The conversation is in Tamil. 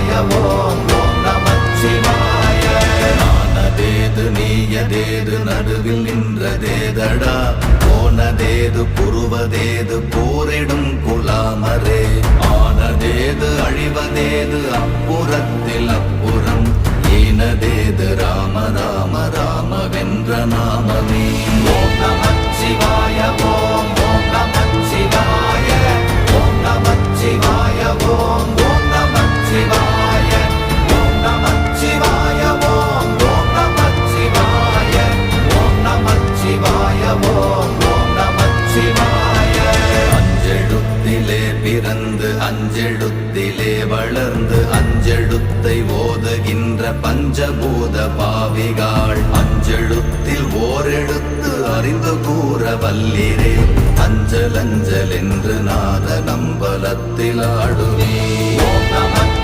சிவாய ஓம் ஓம் நமச்சிவாய. நானதேது நீயதேது நடுவில் நின்றதேதடா, போனதேது புருவதேது போரிடும் குலாமரே. ஆனதேது அழிவதேது அப்புறத்தில் அப்புறம், ஈனதேது ராம ராம ராம வென்ற நாமமே. ஓம் நமச்சிவாய ஓம் ஓம் நமச்சிவாய. ஓம் நமச்சிவாய ஓம் ஓம் நமச்சிவாய. ஓம் நமச்சிவாய ஓம் ஓம் நமச்சிவாய. ஓம் நமச்சிவாய ஓம் ஓம் நமச்சிவாய. அஞ்செழுத்திலே பிறந்து அஞ்செழுத்திலே வளர்ந்து அஞ்செழுத்தை ஓதுகின்ற பஞ்சபூத பாவிகாள், அஞ்செழுத்தில் ஓரெழுத்து அறிந்து கூற வல்லிரே. அஞ்சல் அஞ்சல் என்று நாத நம்பலத்தில் ஆடுவே. ஓம்